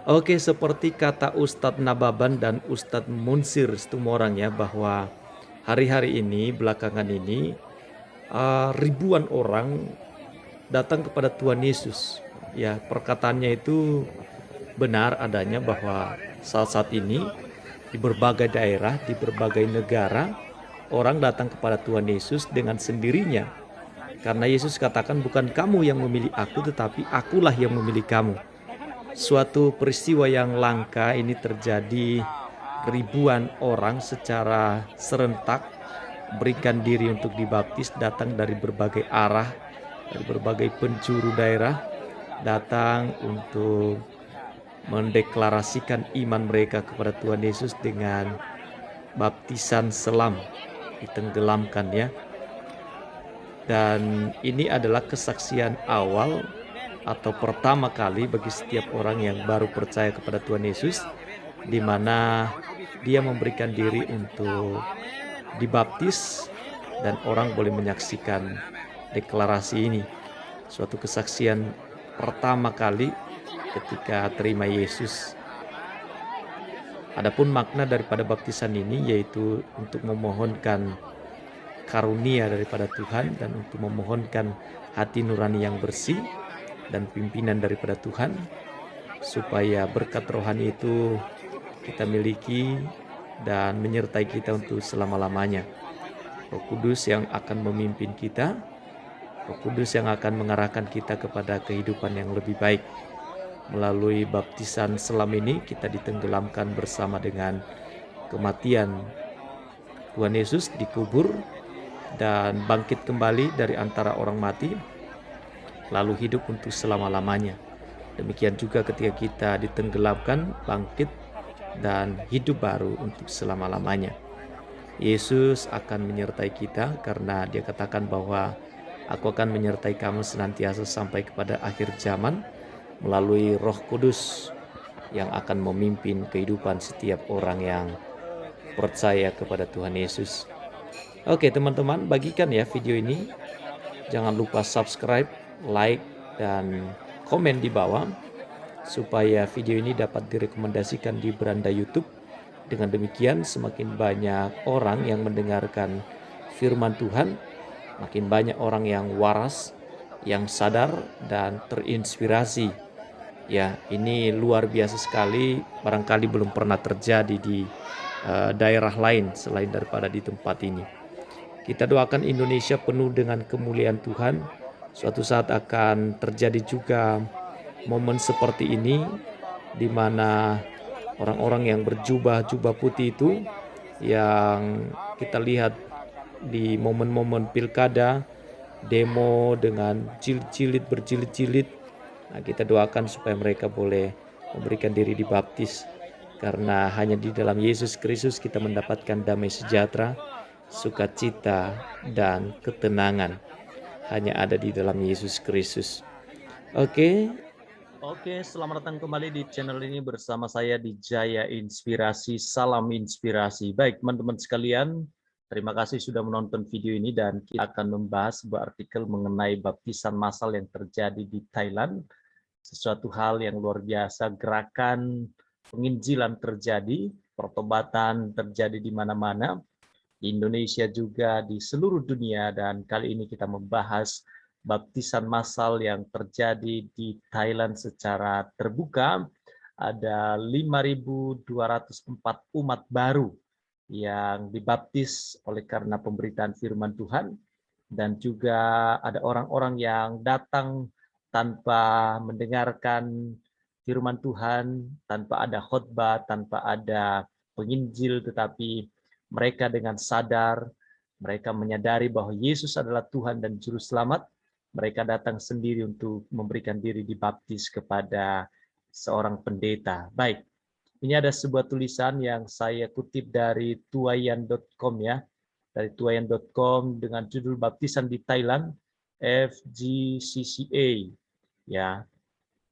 Oke, seperti kata Ustadz Nababan dan Ustadz Munsir Situmorang ya, bahwa hari-hari ini, belakangan ini, ribuan orang datang kepada Tuhan Yesus. Ya, perkataannya itu benar adanya bahwa saat-saat ini di berbagai daerah, di berbagai negara, orang datang kepada Tuhan Yesus dengan sendirinya. Karena Yesus katakan, bukan kamu yang memilih aku, tetapi akulah yang memilih kamu. Suatu peristiwa yang langka ini terjadi, ribuan orang secara serentak berikan diri untuk dibaptis, datang dari berbagai arah, dari berbagai penjuru daerah, datang untuk mendeklarasikan iman mereka kepada Tuhan Yesus dengan baptisan selam, ditenggelamkan ya. Dan ini adalah kesaksian awal atau pertama kali bagi setiap orang yang baru percaya kepada Tuhan Yesus, di mana dia memberikan diri untuk dibaptis dan orang boleh menyaksikan deklarasi ini. Suatu kesaksian pertama kali ketika terima Yesus. Adapun makna daripada baptisan ini yaitu untuk memohonkan karunia daripada Tuhan dan untuk memohonkan hati nurani yang bersih dan pimpinan daripada Tuhan, supaya berkat rohani itu kita miliki dan menyertai kita untuk selama-lamanya. Roh Kudus yang akan memimpin kita, Roh Kudus yang akan mengarahkan kita kepada kehidupan yang lebih baik. Melalui baptisan selam ini kita ditenggelamkan bersama dengan kematian Tuhan Yesus, dikubur dan bangkit kembali dari antara orang mati, lalu hidup untuk selama-lamanya. Demikian juga ketika kita ditenggelamkan, bangkit, dan hidup baru untuk selama-lamanya. Yesus akan menyertai kita karena dia katakan bahwa aku akan menyertai kamu senantiasa sampai kepada akhir zaman melalui Roh Kudus yang akan memimpin kehidupan setiap orang yang percaya kepada Tuhan Yesus. Oke teman-teman, bagikan ya video ini. Jangan lupa subscribe, like, dan komen di bawah supaya video ini dapat direkomendasikan di beranda YouTube. Dengan demikian semakin banyak orang yang mendengarkan firman Tuhan, makin banyak orang yang waras, yang sadar dan terinspirasi. Ya, ini luar biasa sekali, barangkali belum pernah terjadi di daerah lain selain daripada di tempat ini. Kita doakan Indonesia penuh dengan kemuliaan Tuhan. Suatu saat akan terjadi juga momen seperti ini, di mana orang-orang yang berjubah-jubah putih itu yang kita lihat di momen-momen pilkada, demo dengan jilid-jilid berjilid-jilid. Nah, kita doakan supaya mereka boleh memberikan diri dibaptis, karena hanya di dalam Yesus Kristus kita mendapatkan damai sejahtera, sukacita, dan ketenangan. Hanya ada di dalam Yesus Kristus. Oke, selamat datang kembali di channel ini bersama saya di Jaya Inspirasi. Salam inspirasi. Baik, teman-teman sekalian, terima kasih sudah menonton video ini dan kita akan membahas sebuah artikel mengenai baptisan massal yang terjadi di Thailand. Sesuatu hal yang luar biasa, gerakan penginjilan terjadi, pertobatan terjadi di mana-mana, di Indonesia juga di seluruh dunia, dan kali ini kita membahas baptisan massal yang terjadi di Thailand secara terbuka. Ada 5.204 umat baru yang dibaptis oleh karena pemberitaan firman Tuhan, dan juga ada orang-orang yang datang tanpa mendengarkan firman Tuhan, tanpa ada khotbah, tanpa ada penginjil, tetapi mereka dengan sadar, mereka menyadari bahwa Yesus adalah Tuhan dan Juru Selamat. Mereka datang sendiri untuk memberikan diri dibaptis kepada seorang pendeta. Baik, ini ada sebuah tulisan yang saya kutip dari tuayan.com ya. Dari tuayan.com dengan judul Baptisan di Thailand, FGCCA. Ya,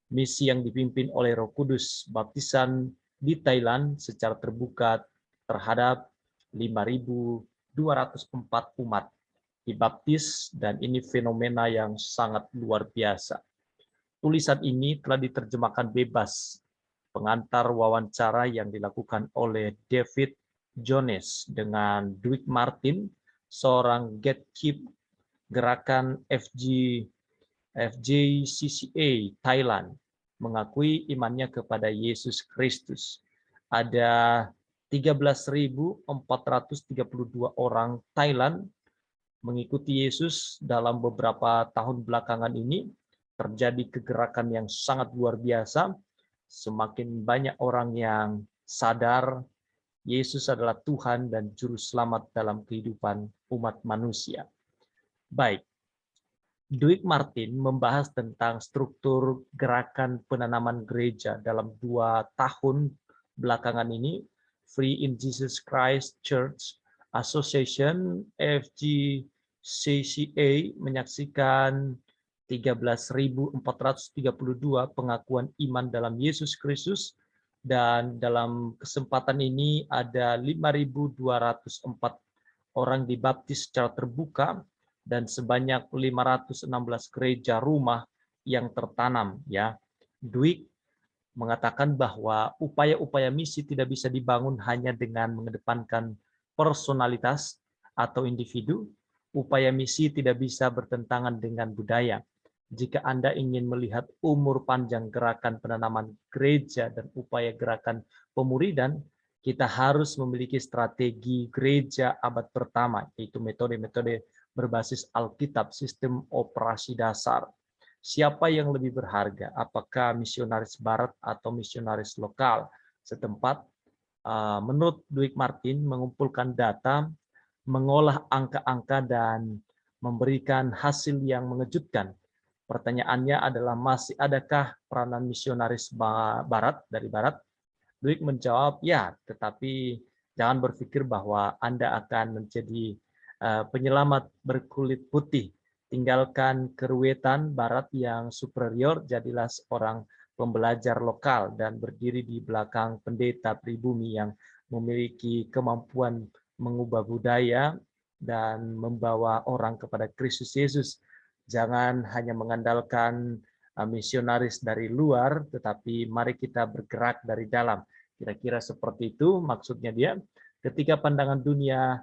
misi yang dipimpin oleh Roh Kudus, baptisan di Thailand secara terbuka terhadap 5.204 umat dibaptis, dan ini fenomena yang sangat luar biasa. Tulisan ini telah diterjemahkan bebas pengantar wawancara yang dilakukan oleh David Jones dengan Dwight Martin, seorang gatekeep gerakan FJCCA Thailand, mengakui imannya kepada Yesus Kristus. Ada 13.432 orang Thailand mengikuti Yesus dalam beberapa tahun belakangan ini. Terjadi kegerakan yang sangat luar biasa. Semakin banyak orang yang sadar Yesus adalah Tuhan dan Juru Selamat dalam kehidupan umat manusia. Baik, Dwight Martin membahas tentang struktur gerakan penanaman gereja dalam 2 tahun belakangan ini. Free in Jesus Christ Church Association FGCCA menyaksikan 13.432 pengakuan iman dalam Yesus Kristus, dan dalam kesempatan ini ada 5.204 orang dibaptis secara terbuka dan sebanyak 516 gereja rumah yang tertanam, ya. Dwight mengatakan bahwa upaya-upaya misi tidak bisa dibangun hanya dengan mengedepankan personalitas atau individu. Upaya misi tidak bisa bertentangan dengan budaya. Jika Anda ingin melihat umur panjang gerakan penanaman gereja dan upaya gerakan pemuridan, kita harus memiliki strategi gereja abad pertama, yaitu metode-metode berbasis Alkitab, sistem operasi dasar. Siapa yang lebih berharga? Apakah misionaris barat atau misionaris lokal setempat? Menurut Dwight Martin, mengumpulkan data, mengolah angka-angka, dan memberikan hasil yang mengejutkan. Pertanyaannya adalah, masih adakah peranan misionaris barat dari barat? Dwight menjawab, ya, tetapi jangan berpikir bahwa Anda akan menjadi penyelamat berkulit putih. Tinggalkan keruwetan barat yang superior, jadilah seorang pembelajar lokal dan berdiri di belakang pendeta pribumi yang memiliki kemampuan mengubah budaya dan membawa orang kepada Kristus Yesus. Jangan hanya mengandalkan misionaris dari luar, tetapi mari kita bergerak dari dalam. Kira-kira seperti itu maksudnya dia. Ketika pandangan dunia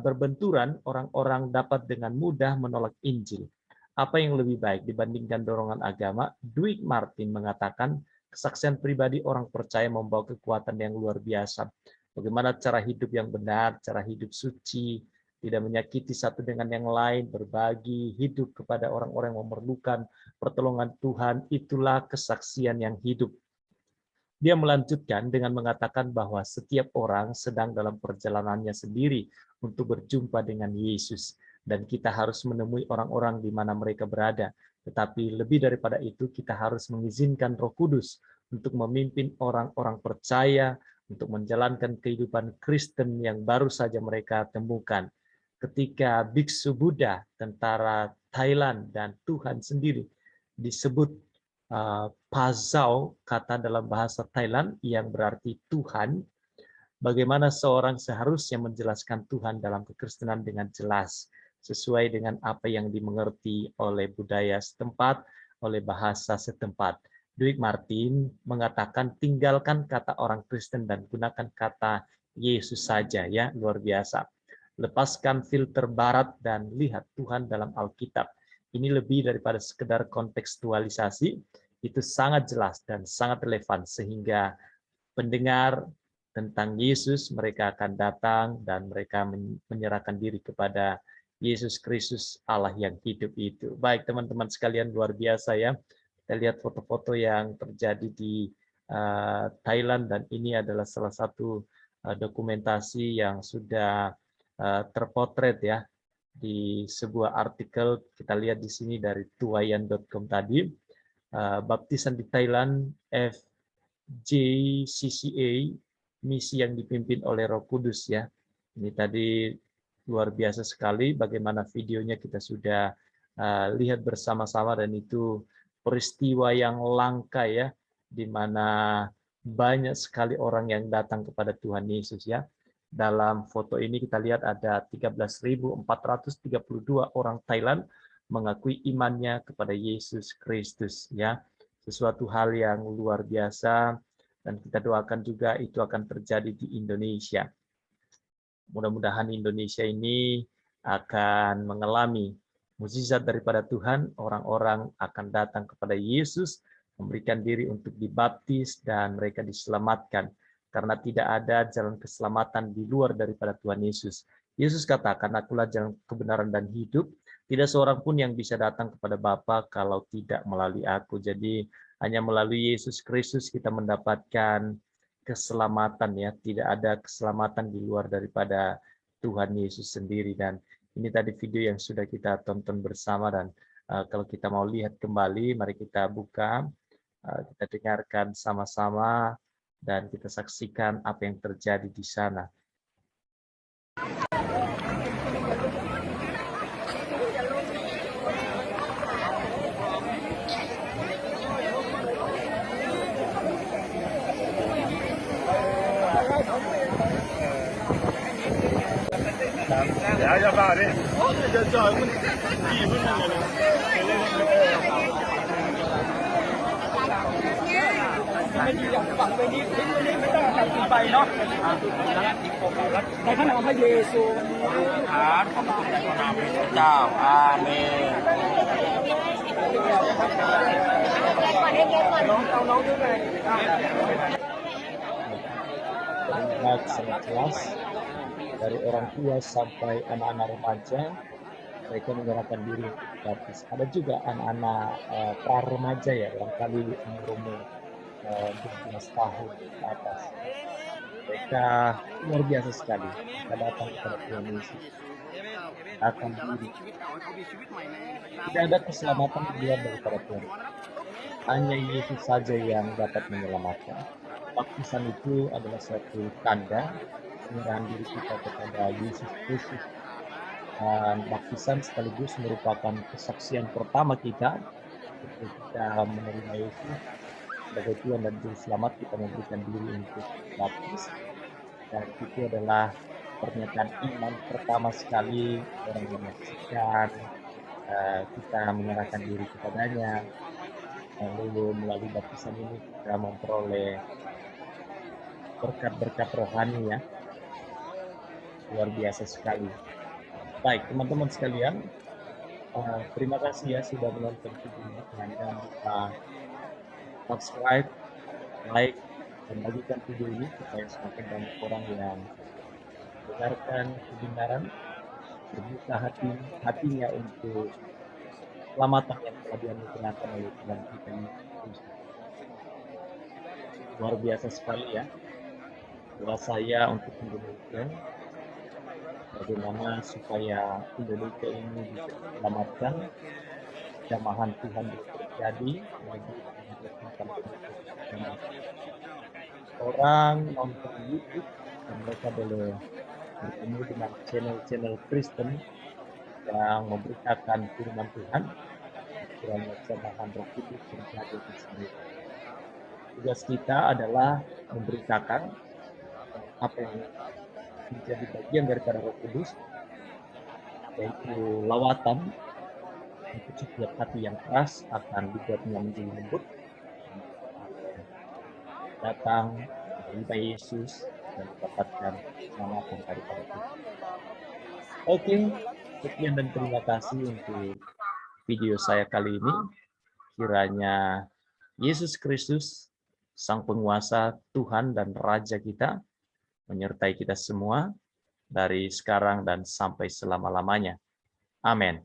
berbenturan, orang-orang dapat dengan mudah menolak Injil. Apa yang lebih baik dibandingkan dorongan agama? Dwight Martin mengatakan, kesaksian pribadi orang percaya membawa kekuatan yang luar biasa. Bagaimana cara hidup yang benar, cara hidup suci, tidak menyakiti satu dengan yang lain, berbagi hidup kepada orang-orang yang memerlukan pertolongan Tuhan, itulah kesaksian yang hidup. Dia melanjutkan dengan mengatakan bahwa setiap orang sedang dalam perjalanannya sendiri untuk berjumpa dengan Yesus, dan kita harus menemui orang-orang di mana mereka berada. Tetapi lebih daripada itu, kita harus mengizinkan Roh Kudus untuk memimpin orang-orang percaya untuk menjalankan kehidupan Kristen yang baru saja mereka temukan. Ketika biksu Buddha, tentara Thailand, dan Tuhan sendiri disebut Pazau, kata dalam bahasa Thailand yang berarti Tuhan, bagaimana seorang seharusnya menjelaskan Tuhan dalam kekristenan dengan jelas, sesuai dengan apa yang dimengerti oleh budaya setempat, oleh bahasa setempat. Dwight Martin mengatakan, tinggalkan kata orang Kristen dan gunakan kata Yesus saja, ya, luar biasa. Lepaskan filter barat dan lihat Tuhan dalam Alkitab. Ini lebih daripada sekedar kontekstualisasi, itu sangat jelas dan sangat relevan sehingga pendengar tentang Yesus, mereka akan datang dan mereka menyerahkan diri kepada Yesus Kristus, Allah yang hidup itu. Baik teman-teman sekalian, luar biasa ya. Kita lihat foto-foto yang terjadi di Thailand, dan ini adalah salah satu dokumentasi yang sudah terpotret ya di sebuah artikel. Kita lihat di sini dari tuayan.com tadi, baptisan di Thailand, FJCCA, misi yang dipimpin oleh Roh Kudus ya. Ini tadi luar biasa sekali bagaimana videonya kita sudah lihat bersama-sama, dan itu peristiwa yang langka ya, di mana banyak sekali orang yang datang kepada Tuhan Yesus ya. Dalam foto ini kita lihat ada 13.432 orang Thailand mengakui imannya kepada Yesus Kristus ya. Sesuatu hal yang luar biasa, Dan kita doakan juga itu akan terjadi di Indonesia. Mudah-mudahan Indonesia ini akan mengalami mukjizat daripada Tuhan, orang-orang akan datang kepada Yesus, memberikan diri untuk dibaptis, dan mereka diselamatkan. Karena tidak ada jalan keselamatan di luar daripada Tuhan Yesus. Yesus katakan, akulah jalan kebenaran dan hidup. Tidak seorang pun yang bisa datang kepada Bapa kalau tidak melalui aku. Jadi hanya melalui Yesus Kristus kita mendapatkan keselamatan, ya. Tidak ada keselamatan di luar daripada Tuhan Yesus sendiri. Dan ini tadi video yang sudah kita tonton bersama, dan kalau kita mau lihat kembali, mari kita buka, kita dengarkan sama-sama, dan kita saksikan apa yang terjadi di sana. Ya Pak, ini. Oh, ya jangan. Ibuในพระนามพระเยซูขานขอบคุณในพระนามพระเจ้าอาเมนน้องด้วย Terlihat sangat jelas dari orang tua sampai anak-anak remaja, mereka menyerahkan diri baptis. Ada juga anak-anak pra remaja, ya, barangkali umur 12 tahun ke atas. Mereka luar biasa sekali. Mereka datang kepada Tuhan Yesus, akan diri. Tidak ada keselamatan di luar daripada Tuhan. Hanya Yesus saja yang dapat menyelamatkan. Baptisan itu adalah suatu tanda penyerahan diri kita kepada Yesus Kristus. Dan baptisan sekaligus merupakan kesaksian pertama kita ketika kita menerima Yesus sebagai Tuhan dan Juru Selamat. Kita memberikan diri untuk baptis, dan itu adalah pernyataan iman pertama sekali orang yang menyaksikan kita menyerahkan diri kepadanya. Lalu melalui baptisan ini kita memperoleh berkat-berkat rohani, ya, luar biasa sekali. Baik teman-teman sekalian, terima kasih ya sudah menonton video ini. Jangan lupa subscribe, like, dan bagikan video ini supaya semakin banyak orang yang mendengarkan kebenaran, berbuka hatinya untuk keselamatan yang telah dianugerahkan oleh Tuhan kita Yesus. Luar biasa sekali, ya. Doa saya untuk Indonesia, bagaimana supaya Indonesia ini bisa diselamatkan, jamahan Tuhan bisa terjadi, orang nonton YouTube dan mereka boleh bertemu dengan channel-channel Kristen yang memberitakan firman Tuhan, kiranya jamahan Roh Kudus terjadi di sini. Tugas kita adalah memberitakan apa yang menjadi bagian daripada Roh Kudus, yaitu lawatan untuk setiap hati yang keras akan dibuatnya menjadi lembut, datang menerima Yesus dan mendapatkan keselamatan daripada Tuhan. Oke, sekian dan terima kasih untuk video saya kali ini. Kiranya Yesus Kristus, Sang Penguasa, Tuhan dan Raja kita, menyertai kita semua dari sekarang dan sampai selama-lamanya. Amin.